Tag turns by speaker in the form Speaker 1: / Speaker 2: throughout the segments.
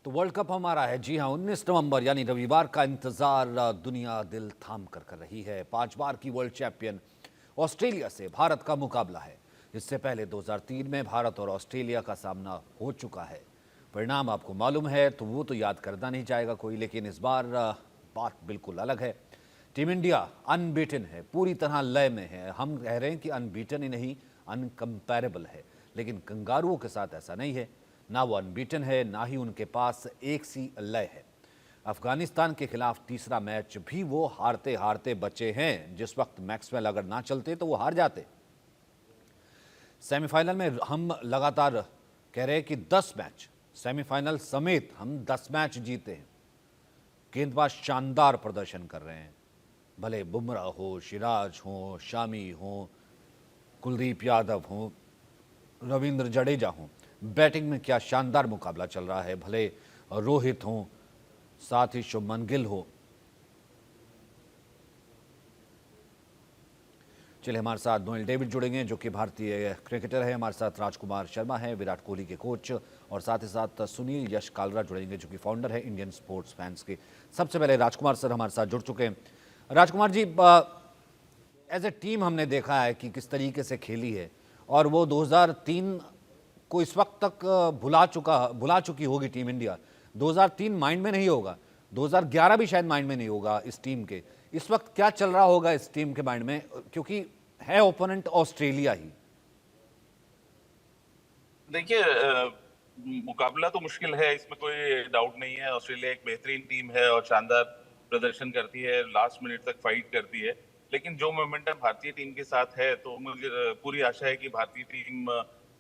Speaker 1: तो world cup हमारा है। जी हाँ, 19 नवंबर यानी रविवार का इंतजार दुनिया दिल थाम कर रही है। 5 बार की वर्ल्ड चैंपियन ऑस्ट्रेलिया से भारत का मुकाबला है। इससे पहले 2003 में भारत और ऑस्ट्रेलिया का सामना हो चुका है। परिणाम आपको मालूम है तो वो तो याद करना नहीं चाहेगा कोई, लेकिन इस बार बात बिल्कुल अलग है। टीम इंडिया अनबीटन है, पूरी तरह लय में है। हम कह रहे हैं कि अनबीटन ही नहीं, अनकंपैरेबल है। लेकिन कंगारुओं के साथ ऐसा नहीं है। ना वो अनबीटन है, ना ही उनके पास एक सी लय है। अफगानिस्तान के खिलाफ तीसरा मैच भी वो हारते हारते बचे हैं। जिस वक्त मैक्सवेल अगर ना चलते तो वो हार जाते। सेमीफाइनल में हम लगातार कह रहे हैं कि 10 मैच, सेमीफाइनल समेत हम 10 मैच जीते हैं। गेंदबाज शानदार प्रदर्शन कर रहे हैं, भले बुमराह हो, सिराज हो, शामी हो, कुलदीप यादव हो, रविंद्र जडेजा हो। बैटिंग में क्या शानदार मुकाबला चल रहा है, भले रोहित हो, साथ ही शुभमन गिल हो। चलिए, हमारे साथ नोएल डेविड जुड़ेंगे जो कि भारतीय क्रिकेटर है। हमारे साथ राजकुमार शर्मा है, विराट कोहली के कोच, और साथ ही साथ सुनील यश कालरा जुड़ेंगे जो कि फाउंडर है इंडियन स्पोर्ट्स फैंस के। सबसे पहले राजकुमार सर हमारे साथ जुड़ चुके हैं। Rajkumar ji, as a team हमने देखा है कि किस तरीके से खेली है, और वो 2003 को इस वक्त तक भुला चुकी होगी टीम इंडिया। 2003 माइंड में नहीं होगा, 2011 भी शायद माइंड में नहीं होगा इस टीम के। इस वक्त क्या चल रहा होगा इस टीम के माइंड में, क्योंकि है ओपोनेंट ऑस्ट्रेलिया ही।
Speaker 2: देखिए, मुकाबला तो मुश्किल है, इसमें कोई डाउट नहीं है। ऑस्ट्रेलिया एक बेहतरीन टीम है और शानदार प्रदर्शन करती है, लास्ट मिनट तक फाइट करती है। लेकिन जो मोमेंटम भारतीय टीम के साथ है, तो मुझे पूरी आशा है कि भारतीय टीम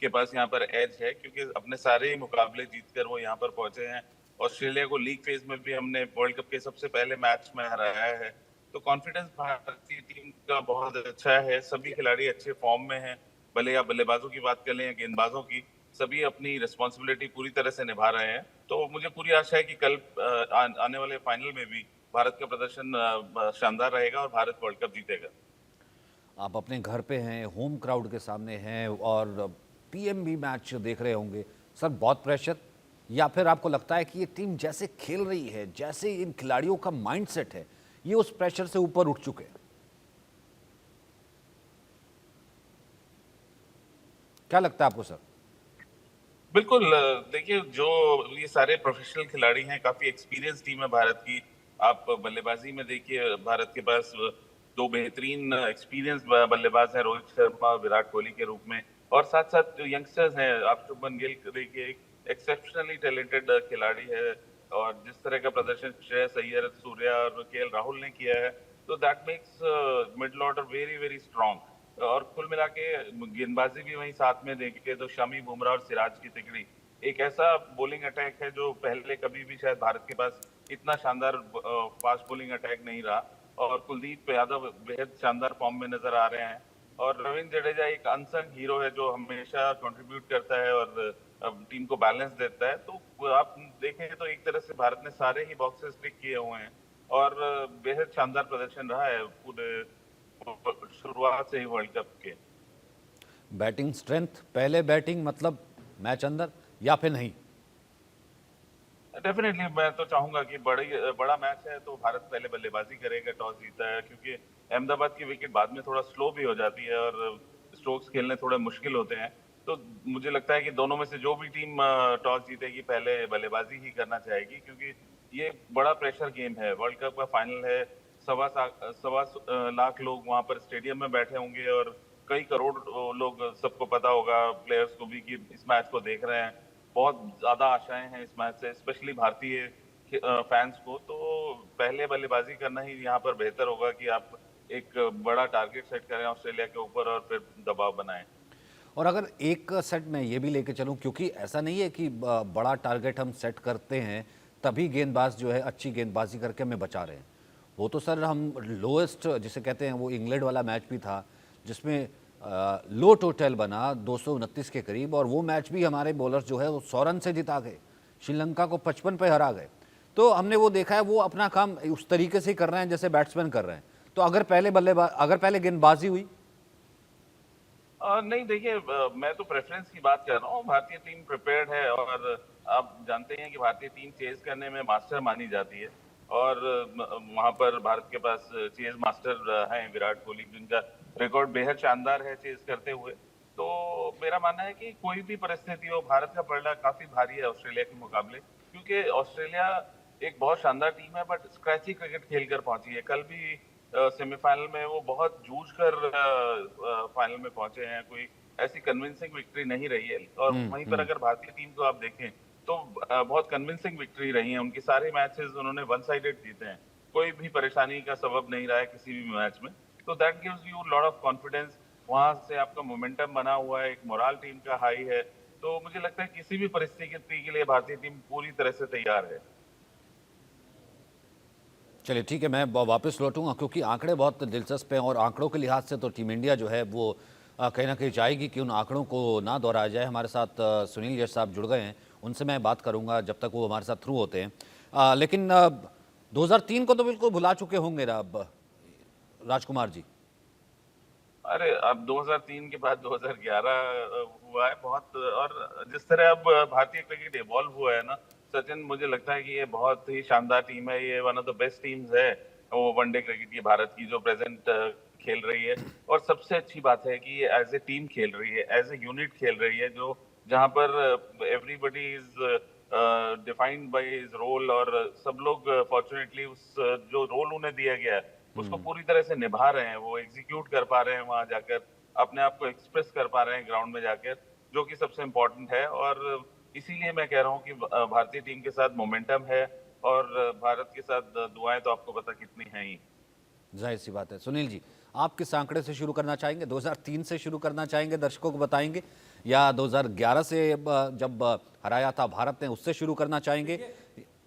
Speaker 2: के पास यहाँ पर एज है, क्योंकि अपने सारे मुकाबले जीतकर वो यहाँ पर पहुंचे हैं। ऑस्ट्रेलिया को लीग फेज में भी हमने वर्ल्ड कप के सबसे पहले मैच में हराया है। तो कॉन्फिडेंस भारतीय टीम का बहुत अच्छा है। सभी खिलाड़ी अच्छे फॉर्म में हैं, भले आप बल्लेबाजों की बात कर लें या गेंदबाजों की, सभी अपनी रिस्पॉन्सिबिलिटी पूरी तरह से निभा रहे हैं। तो मुझे पूरी आशा है कि कल आने वाले फाइनल में भी भारत का प्रदर्शन शानदार रहेगा और भारत वर्ल्ड कप जीतेगा।
Speaker 1: आप अपने घर पे हैं, होम क्राउड के सामने हैं, और पीएमबी मैच देख रहे होंगे। सर, बहुत प्रेशर, या फिर आपको लगता है कि ये टीम जैसे खेल रही है, जैसे इन खिलाड़ियों का माइंडसेट है, ये उस प्रेशर से ऊपर उठ चुके हैं? क्या लगता है आपको सर?
Speaker 2: बिल्कुल, देखिए, जो ये सारे प्रोफेशनल खिलाड़ी हैं, काफी एक्सपीरियंस टीम है भारत की। आप बल्लेबाजी में देखिए, भारत के पास दो बेहतरीन एक्सपीरियंस बल्लेबाज हैं, रोहित शर्मा, विराट कोहली के रूप में, और साथ साथ जो यंगस्टर्स हैं, आप शुभमन गिल देखिए, एक एक्सेप्शनली टैलेंटेड खिलाड़ी है। और जिस तरह का प्रदर्शन श्रेयस अय्यर, सूर्या और केएल राहुल ने किया है, तो that makes middle order very very strong. और कुल मिला के गेंदबाजी भी वहीं साथ में देखे तो शमी, बुमराह और सिराज की तिकड़ी एक ऐसा बॉलिंग अटैक है जो पहले कभी भी शायद भारत के पास इतना शानदार फास्ट बॉलिंग अटैक नहीं रहा। और कुलदीप यादव बेहद शानदार फॉर्म में नजर आ रहे हैं। और रविंद्र जडेजा एक अनसंग हीरो है जो हमेशा कंट्रीब्यूट करता है और टीम को बैलेंस देता है। तो आप देखें तो एक तरह से भारत ने सारे ही बॉक्सेस टिक किए हुए हैं और बेहद शानदार प्रदर्शन रहा है पूरे शुरुआत से ही वर्ल्ड कप के।
Speaker 1: बैटिंग स्ट्रेंथ, पहले बैटिंग मतलब मैच अंदर, या फिर नहीं?
Speaker 2: डेफिनेटली मैं तो चाहूंगा कि बड़ा मैच है तो भारत पहले बल्लेबाजी करेगा, टॉस जीता है, क्योंकि अहमदाबाद की विकेट बाद में थोड़ा स्लो भी हो जाती है और स्ट्रोक्स खेलने थोड़े मुश्किल होते हैं। तो मुझे लगता है कि दोनों में से जो भी टीम टॉस जीतेगी पहले बल्लेबाजी ही करना चाहेगी, क्योंकि ये बड़ा प्रेशर गेम है। वर्ल्ड कप का फाइनल है, सवा लाख लोग वहां पर स्टेडियम में बैठे होंगे और कई करोड़ लोग, सबको पता होगा प्लेयर्स को भी, कि इस मैच को देख रहे हैं। बहुत ज्यादा आशाएं हैं इस मैच से, स्पेशली भारतीय फैंस को। तो पहले बल्लेबाजी करना ही यहाँ पर बेहतर होगा कि आप एक बड़ा टारगेट सेट करें ऑस्ट्रेलिया के ऊपर और फिर दबाव बनाएं।
Speaker 1: और अगर एक सेट में ये भी लेके चलूं, क्योंकि ऐसा नहीं है कि बड़ा टारगेट हम सेट करते हैं तभी गेंदबाज जो है अच्छी गेंदबाजी करके हमें बचा रहे हैं। वो तो सर हम लोएस्ट जिसे कहते हैं, वो इंग्लैंड वाला मैच भी था जिसमें लो टोटल बना 229 के करीब, और वो मैच भी हमारे बॉलर्स जो है वो 100 रन से जिता गए, श्रीलंका को 55 पे हरा गए। तो हमने वो देखा है, वो अपना काम उस तरीके से कर रहे हैं जैसे बैट्समैन कर रहे हैं। तो अगर पहले गेंदबाजी हुई
Speaker 2: नहीं देखिए, मैं तो प्रेफरेंस की बात कर रहा हूँ। भारतीय टीम प्रिपेयर्ड है और आप जानते हैं कि भारतीय टीम चेज करने में मास्टर मानी जाती है और वहां पर भारत के पास चेज मास्टर हैं विराट कोहली, जिनका रिकॉर्ड बेहद शानदार है चेज करते हुए। तो मेरा मानना है कि कोई भी परिस्थिति हो, भारत का पलड़ा काफी भारी है ऑस्ट्रेलिया के मुकाबले, क्योंकि ऑस्ट्रेलिया एक बहुत शानदार टीम है बट स्क्रैची क्रिकेट खेल कर पहुंची है। कल भी सेमीफाइनल में वो बहुत जूझ कर फाइनल में पहुंचे हैं। कोई ऐसी कन्विंसिंग विक्ट्री नहीं रही है और वहीं पर अगर भारतीय टीम को आप देखें तो बहुत कन्विंसिंग विक्ट्री रही है उनकी। सारे मैचेस उन्होंने वन साइडेड जीते हैं, कोई भी परेशानी का सबब नहीं रहा है किसी भी मैच में। तो that gives you lot of confidence. वहां से आपका मोमेंटम बना हुआ है, एक मोरल टीम का हाई है। तो मुझे लगता है किसी भी परिस्थिति के लिए भारतीय टीम पूरी तरह से तैयार है।
Speaker 1: चलिए ठीक है, मैं वापस लौटूंगा क्योंकि आंकड़े बहुत दिलचस्प हैं और आंकड़ों के लिहाज से तो टीम इंडिया जो है वो कहीं ना कहीं चाहेगी कि उन आंकड़ों को ना दोहराया जाए। हमारे साथ सुनील यश साहब जुड़ गए हैं, उनसे मैं बात करूंगा जब तक वो हमारे साथ थ्रू होते हैं। लेकिन 2003 को तो बिल्कुल भुला चुके होंगे ना अब राजकुमार जी?
Speaker 2: अरे अब 2003 के बाद 2011 हुआ है बहुत, और जिस तरह अब भारतीय क्रिकेट इवॉल्व हुआ है ना सचिन, मुझे लगता है कि ये बहुत ही शानदार टीम है। ये one of the best teams है वो वनडे क्रिकेट की भारत की, जो प्रेजेंट खेल रही है। और सबसे अच्छी बात है कि ये एज ए टीम खेल रही है, एज ए यूनिट खेल रही है, जो जहां पर everybody is defined by his role और सब लोग फॉर्चुनेटली उस जो रोल उन्हें दिया गया है उसको पूरी तरह से निभा रहे हैं। वो एग्जीक्यूट कर पा रहे हैं, वहां जाकर अपने आप को एक्सप्रेस कर पा रहे हैं ग्राउंड में जाकर, जो कि सबसे इम्पोर्टेंट है। और इसीलिए मैं कह रहा हूँ कि भारतीय टीम के साथ मोमेंटम है और भारत के साथ दुआएं तो आपको पता कितनी हैं ही।
Speaker 1: जाहिर सी बात है। सुनील जी, आप किस आंकड़े से शुरू करना चाहेंगे? 2003 से शुरू करना चाहेंगे, दर्शकों को बताएंगे, या 2011 से जब हराया था भारत ने उससे शुरू करना चाहेंगे?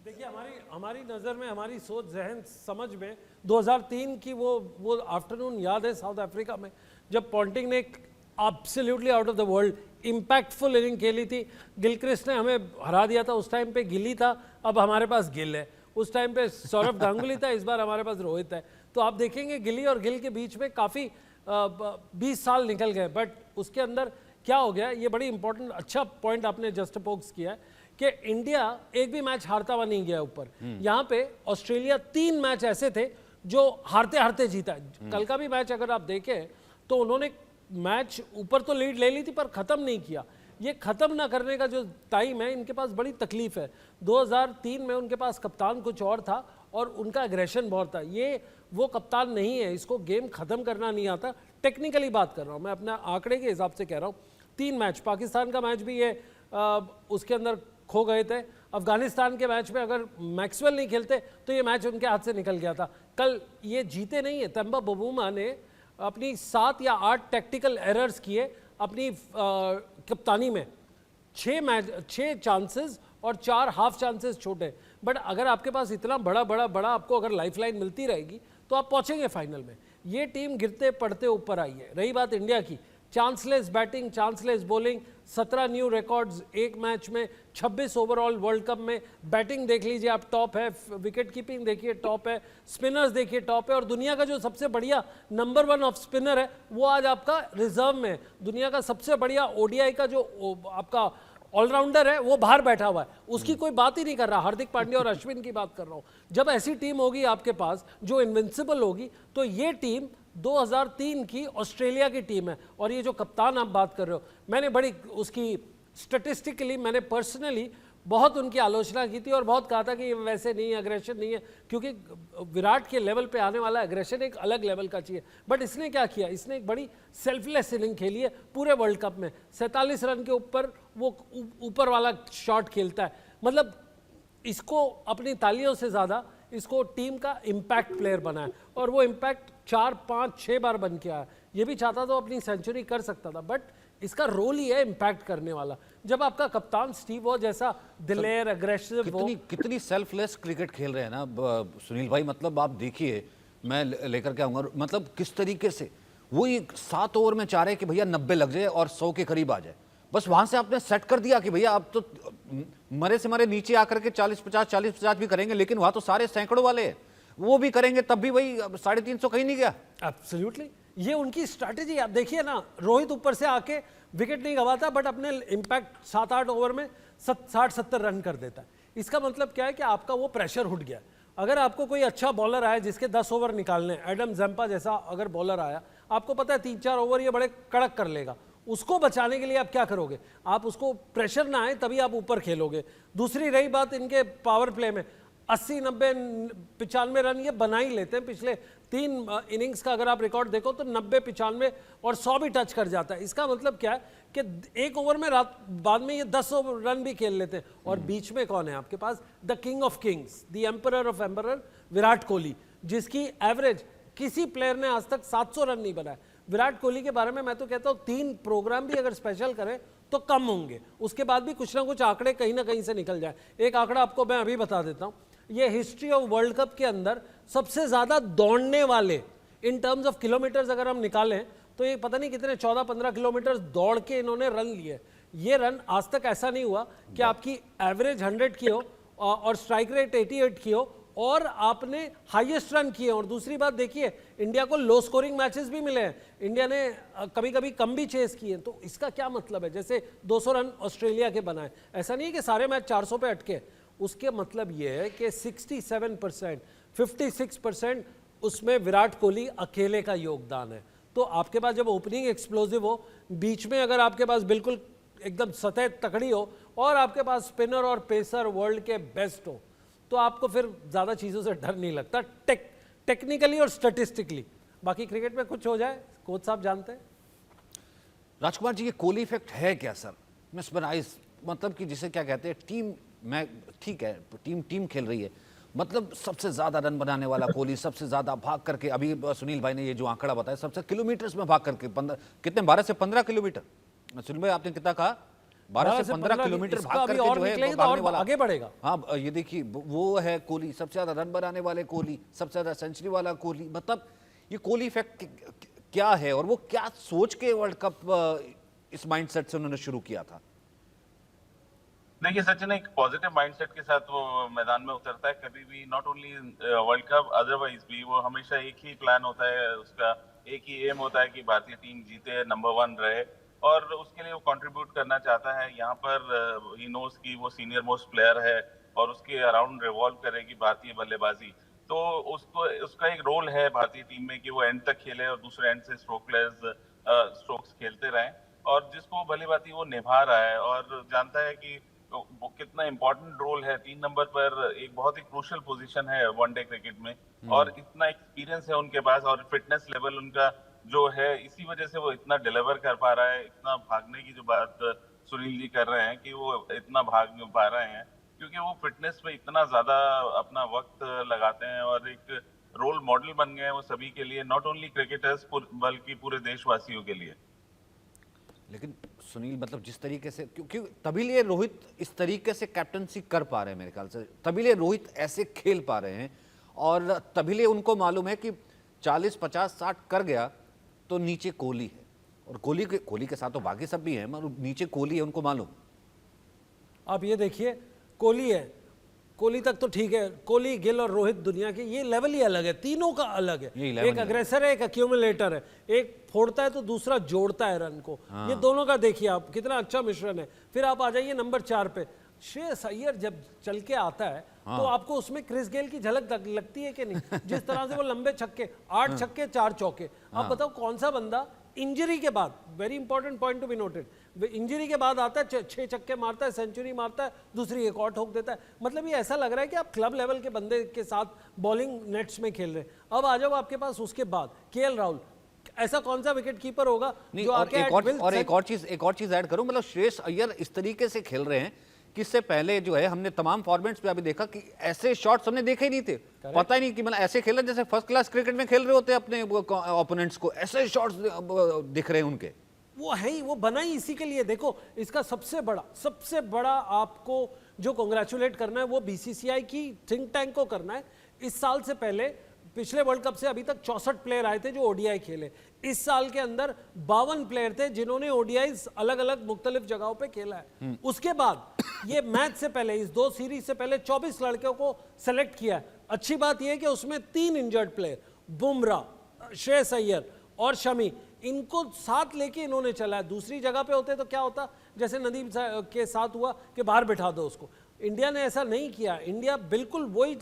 Speaker 3: देखिए हमारी नज़र में, हमारी सोच जहन समझ में 2003 की वो आफ्टरनून याद है साउथ अफ्रीका में, जब पॉन्टिंग ने एक absolutely out of the world impactful inning खेली थी। गिलक्रिस्ट ने हमें हरा दिया था, उस टाइम पे गिली था, अब हमारे पास गिल है। उस टाइम पे सौरभ गांगुली था, इस बार हमारे पास रोहित है। तो आप देखेंगे गिली और गिल के बीच में काफ़ी 20 साल निकल गए, बट उसके अंदर क्या हो गया, ये बड़ी इंपॉर्टेंट अच्छा पॉइंट आपने जस्ट पोक्स किया है कि इंडिया एक भी मैच हारता हुआ नहीं गया ऊपर। यहाँ पे ऑस्ट्रेलिया 3 मैच ऐसे थे जो हारते हारते जीता। कल का भी मैच अगर आप देखें तो उन्होंने मैच ऊपर तो लीड ले ली थी पर खत्म नहीं किया। ये खत्म ना करने का जो टाइम है, इनके पास बड़ी तकलीफ है। 2003 में उनके पास कप्तान कुछ और था और उनका एग्रेशन बहुत था। ये वो कप्तान नहीं है, इसको गेम खत्म करना नहीं आता। टेक्निकली बात कर रहा हूँ मैं, अपना आंकड़े के हिसाब से कह रहा हूँ। 3 मैच, पाकिस्तान का मैच भी ये उसके अंदर खो गए थे। अफगानिस्तान के मैच में अगर मैक्सवेल नहीं खेलते तो ये मैच उनके हाथ से निकल गया था। कल ये जीते नहीं है। तंबा बबूमा ने अपनी 7 या 8 टैक्टिकल एरर्स किए अपनी कप्तानी में। 6 चांसेस और 4 हाफ चांसेस छोटे। बट अगर आपके पास इतना बड़ा आपको अगर लाइफलाइन मिलती रहेगी तो आप पहुंचेंगे फाइनल में। ये टीम गिरते पड़ते ऊपर आई है। रही बात इंडिया की, चांसलेस बैटिंग, चांसलेस बॉलिंग, 17 न्यू रिकॉर्ड्स एक मैच में, 26 ओवरऑल वर्ल्ड कप में। बैटिंग देख लीजिए आप, टॉप है। विकेट कीपिंग देखिए टॉप है। स्पिनर्स देखिए टॉप है। और दुनिया का जो सबसे बढ़िया नंबर 1 ऑफ स्पिनर है वो आज आपका रिजर्व में। दुनिया का सबसे बढ़िया ओडीआई का जो आपका ऑलराउंडर है वो बाहर बैठा हुआ है, उसकी कोई बात ही नहीं कर रहा। हार्दिक पांड्या और अश्विन की बात कर रहा हूं। जब ऐसी टीम होगी आपके पास जो इनविंसिबल होगी, तो ये टीम 2003 की ऑस्ट्रेलिया की टीम है। और ये जो कप्तान आप बात कर रहे हो, मैंने बड़ी उसकी स्टैटिस्टिकली, मैंने पर्सनली बहुत उनकी आलोचना की थी और बहुत कहा था कि ये वैसे नहीं है, अग्रेशन नहीं है, क्योंकि विराट के लेवल पे आने वाला अग्रेशन एक अलग लेवल का चाहिए। बट इसने क्या किया, इसने एक बड़ी सेल्फलेस इनिंग खेली है पूरे वर्ल्ड कप में। 47 रन के ऊपर वो ऊपर वाला शॉट खेलता है। मतलब इसको अपनी तालियों से ज़्यादा इसको टीम का इम्पैक्ट प्लेयर बना है। और वो इम्पैक्ट 4, 5, 6 बार बन के आया। ये भी चाहता तो अपनी सेंचुरी कर सकता था, बट इसका रोल ही है इम्पैक्ट करने वाला। जब आपका कप्तान स्टीव वॉ जैसा दिलेर, अग्रेसिव,
Speaker 1: कितनी सेल्फलेस क्रिकेट खेल रहे हैं ना सुनील भाई। मतलब आप देखिए, मैं लेकर के आऊंगा, मतलब किस तरीके से वो 7 ओवर में चाह रहे कि भैया 90 लग जाए और 100 के करीब आ जाए। बस वहां से आपने सेट कर दिया कि भैया आप तो मरे से मरे नीचे आकर के 40-50 भी करेंगे, लेकिन वहां तो सारे सैकड़ों वाले हैं, वो भी करेंगे तब भी वही 350 कहीं नहीं गया।
Speaker 3: एब्सोल्युटली। ये उनकी स्ट्रैटेजी। आप देखिए ना, रोहित ऊपर से आके विकेट नहीं गवाता, बट अपने इंपैक्ट 7-8 ओवर में 60-70 रन कर देता है। इसका मतलब क्या है कि आपका वो प्रेशर उठ गया। अगर आपको कोई अच्छा बॉलर आया जिसके 10 ओवर निकालने, एडम जैम्पा जैसा अगर बॉलर आया, आपको पता है 3-4 ओवर ये बड़े कड़क कर लेगा, उसको बचाने के लिए आप क्या करोगे? आप उसको प्रेशर ना आए तभी आप ऊपर खेलोगे। दूसरी रही बात इनके पावर प्ले में, 80, 90, 95 रन ये बना ही लेते हैं। पिछले 3 इनिंग्स का अगर आप रिकॉर्ड देखो तो 90, 95 और 100 भी टच कर जाता है। इसका मतलब क्या है कि एक ओवर में बाद में ये 10 रन भी खेल लेते हैं। और बीच में कौन है आपके पास? The king of kings, the emperor of emperor, Virat Kohli, जिसकी एवरेज किसी प्लेयर ने आज तक 700 रन नहीं बनाया। विराट कोहली के बारे में मैं तो कहता हूँ 3 प्रोग्राम भी अगर स्पेशल करें तो कम होंगे, उसके बाद भी कुछ ना कुछ आंकड़े कहीं ना कहीं से निकल जाए। एक आंकड़ा आपको मैं अभी बता देता हूँ, ये हिस्ट्री ऑफ वर्ल्ड कप के अंदर सबसे ज्यादा दौड़ने वाले इन टर्म्स ऑफ किलोमीटर्स अगर हम निकालें तो ये पता नहीं कितने 14-15 किलोमीटर दौड़ के इन्होंने रन लिए। ये रन आज तक ऐसा नहीं हुआ कि आपकी एवरेज 100 की हो और स्ट्राइक रेट 88 की हो और आपने हाईएस्ट रन किए। और दूसरी बात देखिए, इंडिया को लो स्कोरिंग मैचेस भी मिले हैं, इंडिया ने कभी कभी कम भी चेस किए। तो इसका क्या मतलब है? जैसे 200 रन ऑस्ट्रेलिया के बनाए, ऐसा नहीं है कि सारे मैच 400 पे अटके। उसके मतलब ये है कि 67%, 56% उसमें विराट कोहली अकेले का योगदान है। तो आपके पास जब ओपनिंग एक्सप्लोसिव हो, बीच में अगर आपके पास बिल्कुल एकदम सतह तकड़ी हो और आपके पास स्पिनर और पेसर वर्ल्ड के बेस्ट हो, तो आपको फिर ज्यादा चीजों से डर नहीं लगता, टेक्निकली और स्टैटिस्टिकली। बाकी क्रिकेट में कुछ हो जाए, कोच साहब जानते हैं।
Speaker 1: राजकुमार जी, ये कोहली इफेक्ट है क्या सर? मिसमराइज, मतलब कि जिसे क्या कहते हैं, टीम में ठीक है, टीम खेल रही है, मतलब सबसे ज्यादा रन बनाने वाला कोहली, सबसे ज्यादा भाग करके, अभी सुनील भाई ने ये जो आंकड़ा बताया, सबसे किलोमीटर्स में भाग करके 12 से 15 किलोमीटर, सुनील भाई आपने कितना कहा? 12 से 15 किलोमीटर भाग करके जो है भागने वाला,
Speaker 3: आगे बढ़ेगा।
Speaker 1: हाँ, ये देखिए वो है कोहली, सबसे ज्यादा रन बनाने वाले कोहली, सबसे ज्यादा सेंचुरी वाला कोहली। मतलब ये कोहली इफेक्ट क्या है और वो क्या सोच के वर्ल्ड कप इस माइंडसेट से उन्होंने शुरू किया था?
Speaker 2: देखिए सचिन एक पॉजिटिव माइंडसेट के साथ वो मैदान में उतरता है कभी भी, not only world cup, otherwise भी वो हमेशा एक ही प्लान होता है उसका, एक ही एम होता है कि भारतीय टीम जीते, नंबर 1 रहे, और उसके लिए वो कंट्रीब्यूट करना चाहता है। यहाँ पर ही नोस कि वो सीनियर मोस्ट प्लेयर है और उसके अराउंड रिवॉल्व करेगी भारतीय बल्लेबाजी, तो उसको उसका एक रोल है भारतीय टीम में कि वो एंड तक खेले और दूसरे एंड से स्ट्रोक्स खेलते रहें, और जिसको बल्लेबाजी वो निभा रहा है और जानता है कि वो कितना इंपॉर्टेंट रोल है। 3 नंबर पर एक बहुत ही क्रूशियल पोजीशन है वनडे क्रिकेट में, और इतना एक्सपीरियंस है उनके पास और फिटनेस लेवल उनका जो है, इसी वजह से वो इतना डिलीवर कर पा रहा है। इतना भागने की जो बात सुनील जी कर रहे हैं कि वो इतना भाग पा रहे हैं क्योंकि वो फिटनेस पे इतना ज्यादा अपना वक्त लगाते हैं और एक रोल मॉडल बन गए हैं वो सभी के लिए, नॉट ओनली क्रिकेटर्स बल्कि पूरे देशवासियों के लिए।
Speaker 1: लेकिन सुनील, मतलब जिस तरीके से, क्योंकि तभी लिए रोहित इस तरीके से कैप्टनसी कर पा रहे हैं, मेरे ख्याल से तभी लिए रोहित ऐसे खेल पा रहे हैं, और तभी लिए उनको मालूम है कि 40, 50, 60 कर गया तो नीचे कोहली है, और कोहली के साथ तो बाकी सब भी हैं, मगर नीचे कोहली है, उनको मालूम।
Speaker 3: आप ये देखिए, कोहली है, कोहली तक तो ठीक है, कोहली, गिल और रोहित दुनिया के ये लेवल ही अलग है, तीनों का अलग है। एक अग्रेसर है, एक एक्यूमुलेटर है, एक फोड़ता है तो दूसरा जोड़ता है रन को। ये दोनों का देखिए आप, कितना अच्छा मिश्रण है। फिर आप आ जाइए नंबर 4 पे, श्रेयस अय्यर जब चल के आता है तो आपको उसमें क्रिस गेल की झलक लगती है कि नहीं? जिस तरह से वो लंबे छक्के, 8 छक्के 4 चौके, आप बताओ कौन सा बंदा इंजरी के बाद, very important point to be noted, injury के बाद आता है, 6 छक्के मारता है, सेंचुरी मारता है, दूसरी एक और ठोक देता है। मतलब ये ऐसा लग रहा है कि आप क्लब लेवल के बंदे के साथ बॉलिंग नेट्स में खेल रहे हैं। अब आ जाओ आपके पास उसके बाद केएल राहुल, ऐसा कौन सा विकेट कीपर होगा
Speaker 1: नहीं,
Speaker 3: जो
Speaker 1: और एक और चीज ऐड करूं, मतलब श्रेयस अय्यर इस तरीके से खेल रहे हैं कि इससे पहले जो है हमने तमाम फॉर्मेट्स पे अभी देखा कि ऐसे शॉट्स हमने देखे ही नहीं थे, पता ही नहीं कि मतलब ऐसे खेल रहे जैसे फर्स्ट क्लास क्रिकेट में खेल रहे होते अपने ओपोनेंट्स को, ऐसे शॉट्स दिख रहे हैं उनके।
Speaker 3: वो है ही, वो बना ही इसी के लिए। देखो इसका सबसे बड़ा आपको जो कांग्रेचुलेट करना है वो बीसीसीआई की थिंक टैंक को करना है। इस साल से पहले, पिछले वर्ल्ड कप से अभी तक 64 प्लेयर आए थे जो ओडीआई खेले। इस साल के अंदर 52 प्लेयर थे जिन्होंने ओडीआई अलग अलग मुख्तलिफ जगहों पे खेला है। उसके बाद ये मैच से पहले, इस 2 सीरीज से पहले 24 लड़कों को सेलेक्ट किया है। अच्छी बात यह है कि उसमें 3 इंजर्ड प्लेयर, बुमराह, श्रेयस अय्यर और शमी, इनको साथ लेके इन्होंने चला है। दूसरी जगह पे होते तो क्या होता, जैसे नदीम के साथ हुआ कि बाहर बिठा दो उसको। इंडिया ने ऐसा नहीं किया। इंडिया बिल्कुल वही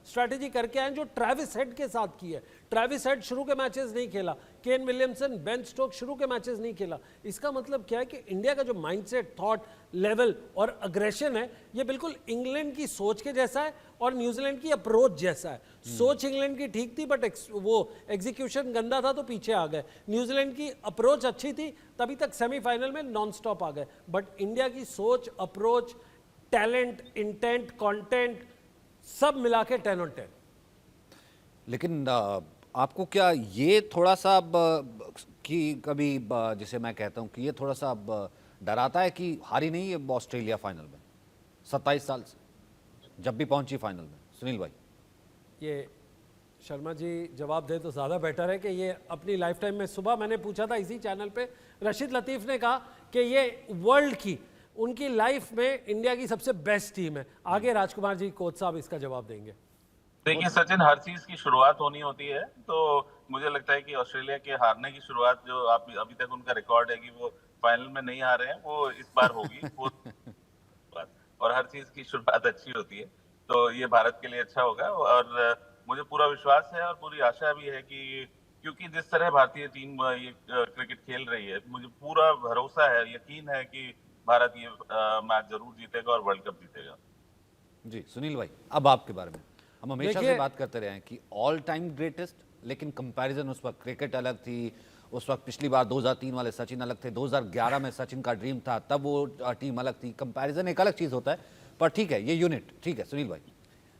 Speaker 3: स्ट्रैटेजी करके आए जो ट्रेविस हेड के साथ की है। ट्रेविस हेड शुरू के मैचेस नहीं खेला, केन विलियमसन, बेन स्टोक्स शुरू के मैचेस नहीं खेला। इसका मतलब क्या है कि इंडिया का जो माइंडसेट, थॉट लेवल और अग्रेशन है, ये बिल्कुल इंग्लैंड की सोच के जैसा है और न्यूजीलैंड की अप्रोच जैसा है। सोच इंग्लैंड की ठीक थी, बट वो एग्जीक्यूशन गंदा था तो पीछे आ गए। न्यूजीलैंड की अप्रोच अच्छी थी, तभी तक सेमीफाइनल में नॉन स्टॉप आ गए। बट इंडिया की सोच, अप्रोच, टैलेंट, इंटेंट, कंटेंट सब मिला के 10 on 10।
Speaker 1: लेकिन आपको क्या ये थोड़ा सा कि कभी जैसे मैं कहता हूँ कि ये थोड़ा सा डराता है कि हारी नहीं है ऑस्ट्रेलिया फाइनल में 27 साल से जब भी पहुंची फाइनल में? सुनील भाई,
Speaker 3: ये शर्मा जी जवाब दे तो ज़्यादा बेटर है कि ये अपनी लाइफ टाइम में, सुबह मैंने पूछा था इसी चैनल पे, रशीद लतीफ़ ने कहा कि ये वर्ल्ड की, उनकी लाइफ में इंडिया की सबसे बेस्ट टीम है। आगे राजकुमार जी, कोच साहब इसका जवाब देंगे।
Speaker 2: देखिए सचिन, हर चीज की शुरुआत होनी होती है, तो मुझे लगता है कि ऑस्ट्रेलिया के हारने की शुरुआत जो आप अभी तक उनका रिकॉर्ड है कि वो फाइनल में नहीं हारे हैं, वो इस बार होगी। वो और हर चीज की शुरुआत अच्छी होती है, तो ये भारत के लिए अच्छा होगा। और मुझे पूरा विश्वास है और पूरी आशा भी है कि क्योंकि जिस तरह भारतीय टीम ये क्रिकेट खेल रही है, मुझे पूरा भरोसा है, यकीन है कि भारत ये मैच जरूर जीतेगा और वर्ल्ड कप जीतेगा।
Speaker 1: जी सुनील भाई, अब आपके बारे में। हम हमेशा से
Speaker 3: देखिए,
Speaker 1: बात करते रहे हैं कि ऑल टाइम ग्रेटेस्ट, लेकिन कंपैरिजन उस वक्त क्रिकेट अलग थी, उस वक्त पिछली बार 2003 वाले सचिन अलग थे, 2011 में सचिन का ड्रीम था, तब वो टीम अलग थी। कंपैरिजन एक अलग चीज़ होता है, पर ठीक है, ये यूनिट ठीक है। सुनील भाई,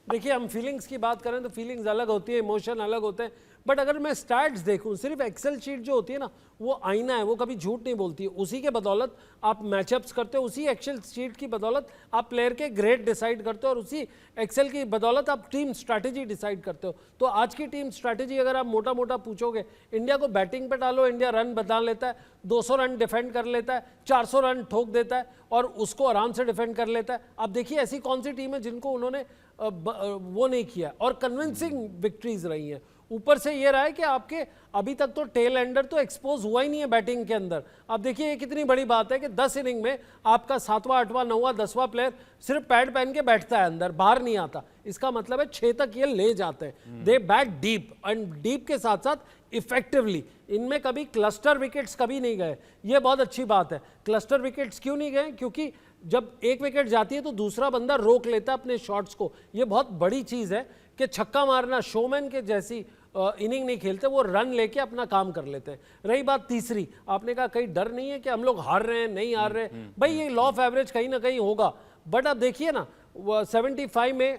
Speaker 3: देखिए, हम फीलिंग्स की बात करें तो फीलिंग्स अलग होती है, इमोशन अलग होते हैं। बट अगर मैं स्टैट्स देखूं, सिर्फ एक्सेल शीट जो होती है ना, वो आईना है, वो कभी झूठ नहीं बोलती है। उसी के बदौलत आप मैचअप्स करते हो, उसी एक्सेल शीट की बदौलत आप प्लेयर के ग्रेड डिसाइड करते हो, और उसी एक्सेल की बदौलत आप टीम स्ट्रैटेजी डिसाइड करते हो। तो आज की टीम स्ट्रैटेजी अगर आप मोटा मोटा पूछोगे, इंडिया को बैटिंग पे डालो, इंडिया रन बना लेता है, 200 रन डिफेंड कर लेता है, 400 रन ठोक देता है और उसको आराम से डिफेंड कर लेता है। अब देखिए ऐसी कौन सी टीम है जिनको उन्होंने वो नहीं किया, और कन्विंसिंग विक्ट्रीज रही हैं। ऊपर से ये रहा है कि आपके अभी तक तो टेल एंडर तो एक्सपोज हुआ ही नहीं है बैटिंग के अंदर। अब देखिए ये कितनी बड़ी बात है कि 10 इनिंग में आपका 7वां, 8वां, 9वां, 10वां प्लेयर सिर्फ पैड पहन के बैठता है अंदर, बाहर नहीं आता। इसका मतलब है 6 तक ये ले जाते हैं। दे बैट डीप, एंड डीप के साथ साथ इफेक्टिवली। इनमें कभी क्लस्टर विकेट्स कभी नहीं गए, ये बहुत अच्छी बात है। क्लस्टर विकेट्स क्यों नहीं गए? क्योंकि जब एक विकेट जाती है तो दूसरा बंदा रोक लेता है अपने शॉट्स को। ये बहुत बड़ी चीज़ है कि छक्का मारना, शोमैन के जैसी इनिंग नहीं खेलते, वो रन लेके अपना काम कर लेते हैं। रही बात तीसरी, आपने कहा कहीं डर नहीं है कि हम लोग हार रहे हैं, नहीं हार रहे हैं। भाई ये लॉ ऑफ एवरेज कहीं ना कहीं होगा, बट अब देखिए ना, 75 में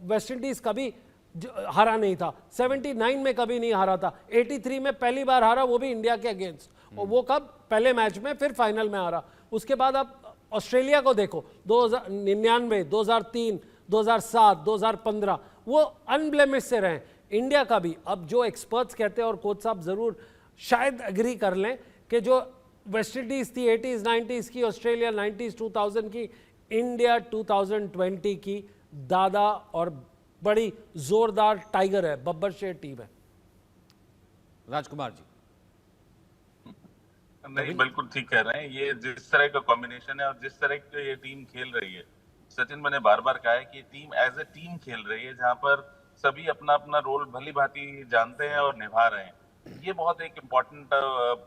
Speaker 3: वेस्ट इंडीज कभी हारा नहीं था, 79 में कभी नहीं हारा था, 83 में पहली बार हारा, वो भी इंडिया के अगेंस्ट। और वो कब? पहले मैच में, फिर फाइनल में हारा। उसके बाद आप ऑस्ट्रेलिया को देखो, 2099, 2003, 2007, 2015, वो अनब्लेमिश से रहे। इंडिया का भी अब जो एक्सपर्ट्स कहते हैं, और कोच साहब जरूर शायद एग्री कर लें, कि जो वेस्ट इंडीज थी 80s 90s की, ऑस्ट्रेलिया 90s 2000 की, इंडिया 2020 की दादा और बड़ी जोरदार टाइगर है, बब्बर शेर टीम है।
Speaker 1: राजकुमार जी।
Speaker 2: नहीं, बिल्कुल ठीक कह रहे हैं। ये जिस तरह का कॉम्बिनेशन है और जिस तरह की ये टीम खेल रही है, सचिन मैंने बार बार कहा है कि टीम एज ए टीम खेल रही है, जहां पर सभी अपना अपना रोल भली भांति जानते हैं और निभा रहे हैं। ये बहुत एक इम्पोर्टेंट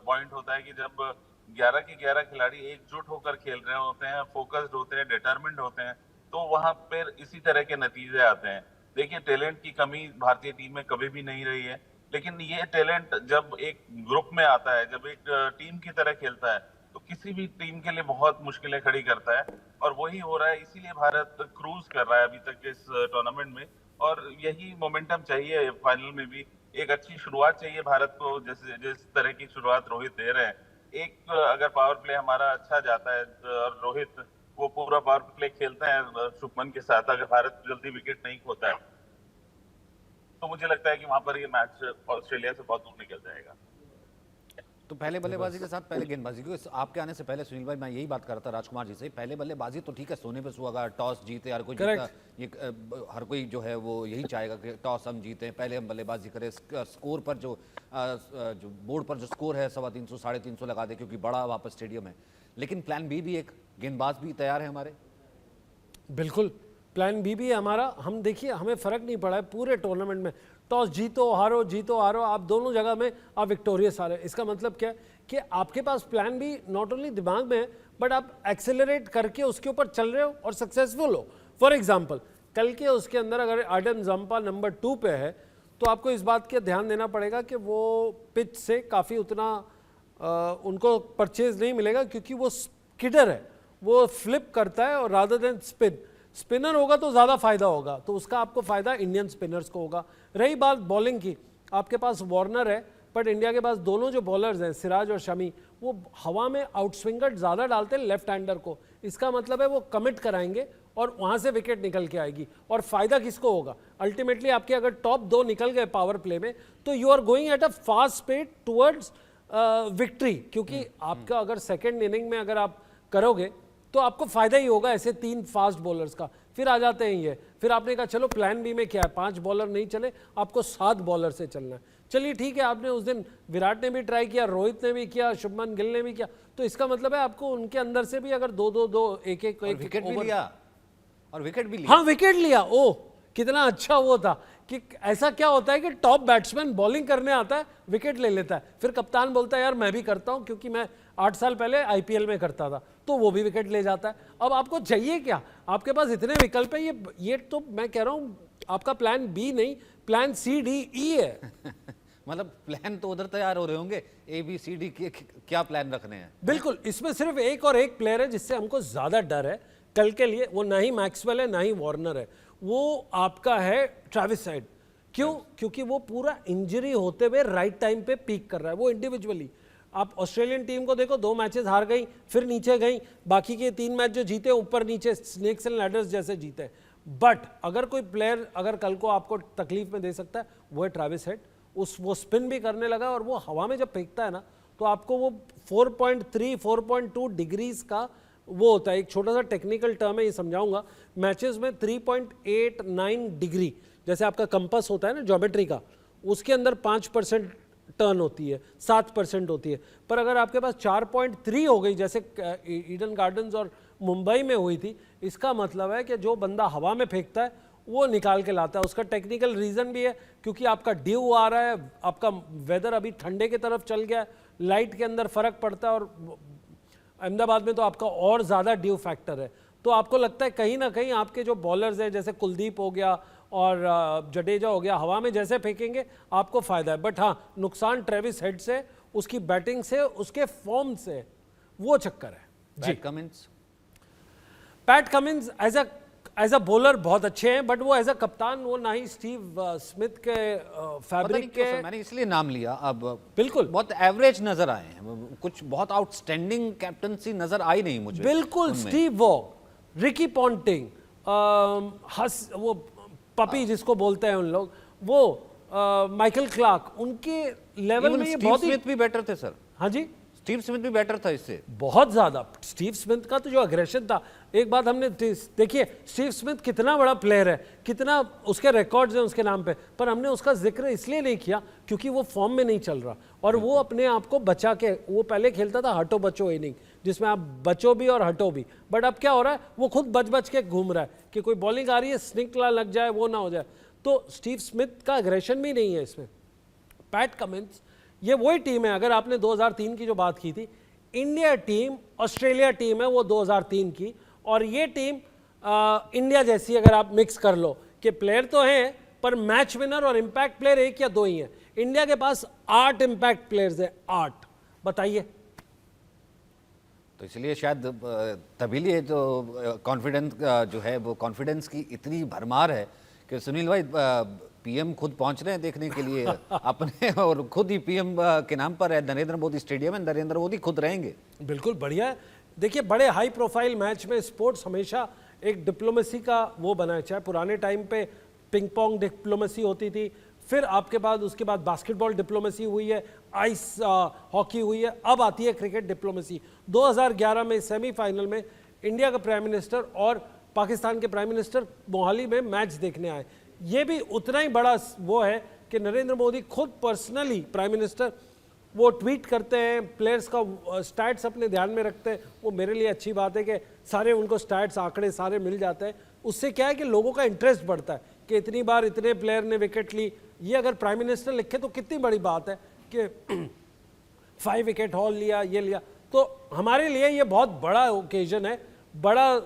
Speaker 2: पॉइंट होता है कि जब 11 के 11 खिलाड़ी एकजुट होकर खेल रहे होते हैं, फोकस्ड होते हैं, डिटरमिन्ड होते हैं, तो वहां पर इसी तरह के नतीजे आते हैं। देखिए, टैलेंट की कमी भारतीय टीम में कभी भी नहीं रही है, लेकिन ये टैलेंट जब एक ग्रुप में आता है, जब एक टीम की तरह खेलता है, तो किसी भी टीम के लिए बहुत मुश्किलें खड़ी करता है। और वही हो रहा है, इसीलिए भारत क्रूज कर रहा है अभी तक इस टूर्नामेंट में, और यही मोमेंटम चाहिए फाइनल में भी। एक अच्छी शुरुआत चाहिए भारत को, जैसे जिस तरह की शुरुआत रोहित दे रहे हैं। एक अगर पावर प्ले हमारा अच्छा जाता है और रोहित वो पूरा पावर प्ले खेलते हैं शुभमन के साथ, अगर भारत जल्दी विकेट नहीं खोता है, तो मुझे लगता है कि वहां पर ये मैच ऑस्ट्रेलिया से बहुत दूर निकल जाएगा।
Speaker 1: तो पहले बल्लेबाजी के साथ पहले गेंदबाजी, क्योंकि आपके आने से पहले सुनील भाई मैं यही बात कर रहा था राजकुमार जी से, पहले बल्लेबाजी तो ठीक है सोने पे सुहागा, टॉस जीते हर कोई जीता, ये हर कोई जो है वो यही चाहेगा कि टॉस हम जीते, पहले हम बल्लेबाजी करें, स्कोर पर जो बोर्ड पर जो स्कोर है 350 350 लगा दे क्योंकि बड़ा वापस स्टेडियम है। लेकिन प्लान बी भी एक गेंदबाज भी तैयार है हमारे।
Speaker 3: बिल्कुल प्लान बी भी है हमारा। हम देखिए हमें फ़र्क नहीं पड़ा है पूरे टूर्नामेंट में, टॉस जीतो हारो आप दोनों जगह में आप विक्टोरियस आ रहे हैं। इसका मतलब क्या है कि आपके पास प्लान बी नॉट ओनली दिमाग में है बट आप एक्सेलरेट करके उसके ऊपर चल रहे हो और सक्सेसफुल हो। फॉर एग्जांपल कल के उसके अंदर अगर आडम जंपा नंबर 2 पे है तो आपको इस बात का ध्यान देना पड़ेगा कि वो पिच से काफ़ी उतना उनको परचेज नहीं मिलेगा क्योंकि वो स्किडर है, वो फ्लिप करता है और रादर देन स्पिनर होगा तो ज़्यादा फायदा होगा, तो उसका आपको फायदा इंडियन स्पिनर्स को होगा। रही बात बॉलिंग की, आपके पास वार्नर है बट इंडिया के पास दोनों जो बॉलर्स हैं सिराज और शमी वो हवा में आउटस्विंगर ज़्यादा डालते हैं लेफ्ट हैंडर को। इसका मतलब है वो कमिट कराएंगे और वहाँ से विकेट निकल के आएगी और फायदा किसको होगा अल्टीमेटली, आपके अगर टॉप 2 निकल गए पावर प्ले में तो you are going at a fast speed towards victory, क्योंकि आपका अगर सेकेंड इनिंग में अगर आप करोगे तो आपको फायदा ही होगा ऐसे 3 फास्ट बॉलर्स का। फिर आ जाते हैं ये, फिर आपने कहा चलो प्लान बी में क्या है, 5 बॉलर नहीं चले, आपको 7 बॉलर से चलना है। चलिए ठीक है, आपने उस दिन विराट ने भी ट्राई किया, रोहित ने भी किया, शुभमन गिल ने भी किया, तो इसका मतलब है आपको उनके अंदर से भी अगर 2-2-2 एक
Speaker 1: विकेट भी लिया और विकेट भी लिया।
Speaker 3: हाँ विकेट लिया, ओह कितना अच्छा वो था कि ऐसा क्या होता है कि टॉप बैट्समैन बॉलिंग करने आता है विकेट ले लेता है, फिर कप्तान बोलता है यार मैं भी करता हूं क्योंकि मैं 8 साल पहले आईपीएल में करता था, तो वो भी विकेट ले जाता है। अब आपको चाहिए क्या, आपके पास इतने विकल्प है, ये तो मैं कह रहा हूं आपका प्लान बी नहीं प्लान सी डी ई है।
Speaker 1: मतलब प्लान तो उधर तैयार हो रहे होंगे, ए बी सी डी के क्या प्लान रखने हैं।
Speaker 3: बिल्कुल, इसमें सिर्फ एक और एक प्लेयर है जिससे हमको ज्यादा डर है कल के लिए, वो ना ही मैक्सवेल है ना ही वार्नर है, वो आपका है ट्रेविस हेड। क्यों? क्योंकि वो पूरा इंजरी होते हुए राइट टाइम पे पीक कर रहा है वो इंडिविजुअली। आप ऑस्ट्रेलियन टीम को देखो, 2 मैचेस हार गई फिर नीचे गई, बाकी के 3 मैच जो जीते ऊपर नीचे स्नेक्स एंड लैडर्स जैसे जीते। बट अगर कोई प्लेयर अगर कल को आपको तकलीफ में दे सकता है वो है ट्रेविस हेड। वो स्पिन भी करने लगा और वो हवा में जब फेंकता है ना तो आपको वो 4.3 4.2 डिग्रीज का वो होता है, एक छोटा सा टेक्निकल टर्म है ये समझाऊंगा। मैचेस में 3.89 डिग्री जैसे आपका कंपास होता है ना ज्योमेट्री का, उसके अंदर 5% टर्न होती है, 7% होती है, पर अगर आपके पास 4.3 हो गई जैसे ईडन गार्डन्स और मुंबई में हुई थी, इसका मतलब है कि जो बंदा हवा में फेंकता है वो निकाल के लाता है। उसका टेक्निकल रीजन भी है क्योंकि आपका ड्यू आ रहा है, आपका वेदर अभी ठंडे की तरफ चल गया है, लाइट के अंदर फर्क पड़ता है और अहमदाबाद में तो आपका और ज़्यादा ड्यू फैक्टर है। तो आपको लगता है कहीं ना कहीं आपके जो बॉलर्स हैं जैसे कुलदीप हो गया और जडेजा हो गया, हवा में जैसे फेंकेंगे आपको फायदा है। बट हाँ, नुकसान ट्रेविस हेड से, उसकी बैटिंग से, उसके फॉर्म से, वो चक्कर है जी। Pat Cummins as a bowler बहुत अच्छे हैं बट वो एज अ कप्तान वो ना ही स्टीव स्मिथ के फैब्रिक के,
Speaker 1: मैंने इसलिए नाम लिया, अब
Speaker 3: बिल्कुल
Speaker 1: बहुत एवरेज नजर आए हैं, कुछ बहुत आउटस्टैंडिंग कैप्टनसी नजर आई नहीं मुझे।
Speaker 3: बिल्कुल स्टीव वॉ, रिकी पॉन्टिंग, वो पपी जिसको बोलते हैं उन लोग, वो माइकल क्लार्क, उनके लेवल में ये बहुत ही
Speaker 1: स्मिथ भी बेटर थे सर।
Speaker 3: हाँ जी,
Speaker 1: स्टीव स्मिथ भी बेटर था इससे
Speaker 3: बहुत ज्यादा। स्टीव स्मिथ का तो जो अग्रेशन था, एक बात हमने देखिए स्टीव स्मिथ कितना बड़ा प्लेयर है, कितना उसके रिकॉर्ड्स हैं उसके नाम पे, पर हमने उसका जिक्र इसलिए नहीं किया क्योंकि वो फॉर्म में नहीं चल रहा और वो अपने आप को बचा के, वो पहले खेलता था हटो बचो इनिंग जिसमें आप बचो भी और हटो भी, बट अब क्या हो रहा है वो खुद बच बच के घूम रहा है कि कोई बॉलिंग आ रही है स्निक लग जाए वो ना हो जाए। तो स्टीव स्मिथ का अग्रेशन भी नहीं है इसमें। पैट कमिंस, ये वही टीम है, अगर आपने 2003 की जो बात की थी, इंडिया टीम ऑस्ट्रेलिया टीम है वो 2003 की, और ये टीम इंडिया जैसी अगर आप मिक्स कर लो कि प्लेयर तो हैं पर मैच विनर और इम्पैक्ट प्लेयर 1 या 2 ही हैं। इंडिया के पास 8 इम्पैक्ट प्लेयर्स हैं, 8, बताइए।
Speaker 1: तो इसलिए शायद तभी लिए जो कॉन्फिडेंस जो है वो कॉन्फिडेंस की इतनी भरमार है कि सुनील भाई पीएम खुद पहुंच रहे हैं देखने के लिए अपने, और खुद ही पीएम के नाम पर है नरेंद्र मोदी स्टेडियम है, नरेंद्र मोदी खुद रहेंगे।
Speaker 3: बिल्कुल बढ़िया है। देखिए बड़े हाई प्रोफाइल मैच में स्पोर्ट्स हमेशा एक डिप्लोमेसी का वो बना है, चाहे पुराने टाइम पे पिंग पोंग डिप्लोमेसी होती थी, फिर आपके बाद उसके बाद बास्केटबॉल डिप्लोमेसी हुई है, आइस हॉकी हुई है, अब आती है क्रिकेट डिप्लोमेसी। 2011 में सेमीफाइनल में इंडिया का प्राइम मिनिस्टर और पाकिस्तान के प्राइम मिनिस्टर मोहाली में मैच देखने आए। ये भी उतना ही बड़ा वो है कि नरेंद्र मोदी खुद पर्सनली प्राइम मिनिस्टर वो ट्वीट करते हैं, प्लेयर्स का स्टैट्स अपने ध्यान में रखते हैं। वो मेरे लिए अच्छी बात है कि सारे उनको स्टैट्स आंकड़े सारे मिल जाते हैं। उससे क्या है कि लोगों का इंटरेस्ट बढ़ता है कि इतनी बार इतने प्लेयर ने विकेट ली। ये अगर प्राइम मिनिस्टर लिखे तो कितनी बड़ी बात है कि 5 विकेट हॉल लिया, ये लिया। तो हमारे लिए ये बहुत बड़ा ओकेजन है, बड़ा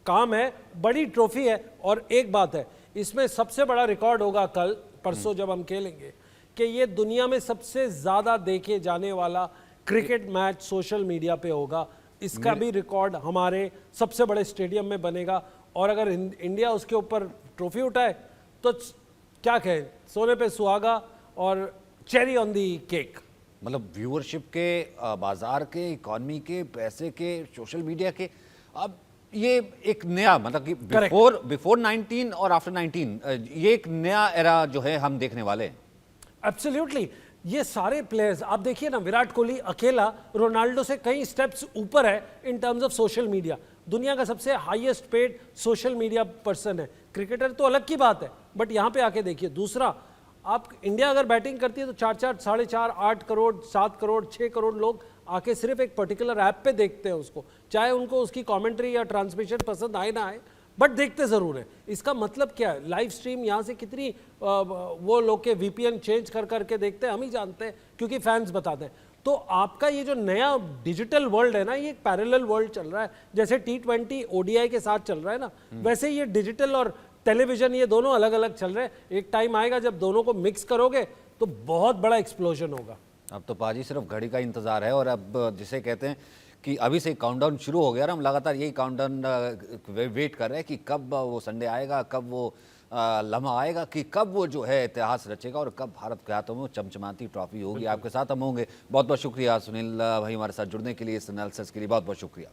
Speaker 3: काम है, बड़ी ट्रॉफी है। और एक बात है, इसमें सबसे बड़ा रिकॉर्ड होगा कल परसों जब हम खेलेंगे कि ये दुनिया में सबसे ज़्यादा देखे जाने वाला क्रिकेट मैच सोशल मीडिया पे होगा। इसका भी रिकॉर्ड हमारे सबसे बड़े स्टेडियम में बनेगा। और अगर इंडिया उसके ऊपर ट्रॉफी उठाए तो क्या कहें, सोने पे सुहागा और चेरी ऑन दी केक।
Speaker 1: मतलब व्यूअरशिप के, बाजार के, इकॉनमी के, पैसे के, सोशल मीडिया के, अब ये एक नया मतलब कि बिफोर 19 और आफ्टर 19 ये एक नया एरा जो है हम देखने वाले हैं।
Speaker 3: एब्सोल्युटली। ये सारे प्लेयर्स आप देखिए ना, विराट कोहली अकेला रोनाल्डो से कई स्टेप्स ऊपर है in terms of social media. दुनिया का सबसे highest paid social media person है। क्रिकेटर तो अलग की बात है, बट यहाँ पे आके देखिए। दूसरा, आप इंडिया अगर बैटिंग करती है तो 4-4, 4.5, 8 करोड़, 7 करोड़, 6 करोड़ लोग आके सिर्फ एक पर्टिकुलर ऐप पे देखते हैं उसको, चाहे उनको उसकी कमेंट्री या ट्रांसमिशन पसंद आए ना आए, बट देखते ज़रूर है। इसका मतलब क्या है, लाइव स्ट्रीम यहाँ से कितनी वो लोग के VPN चेंज कर करके देखते हैं, हम ही जानते हैं क्योंकि फैंस बताते हैं। तो आपका ये जो नया डिजिटल वर्ल्ड है ना, ये एक पैरेलल वर्ल्ड चल रहा है। जैसे T20 ODI के साथ चल रहा है ना, वैसे ये डिजिटल और टेलीविजन ये दोनों अलग अलग चल रहे हैं। एक टाइम आएगा जब दोनों को मिक्स करोगे तो बहुत बड़ा एक्सप्लोजन होगा।
Speaker 1: अब तो पाजी सिर्फ घड़ी का इंतजार है। और अब जिसे कहते हैं कि अभी से काउंटडाउन शुरू हो गया ना, हम लगातार यही काउंटडाउन वेट कर रहे हैं कि कब वो संडे आएगा, कब वो लम्हा आएगा, कि कब वो जो है इतिहास रचेगा और कब भारत के हाथों में चमचमाती ट्रॉफी होगी। आपके साथ हम होंगे। बहुत बहुत शुक्रिया सुनील भाई हमारे साथ जुड़ने के लिए, इस एनालिसिस के लिए बहुत बहुत शुक्रिया।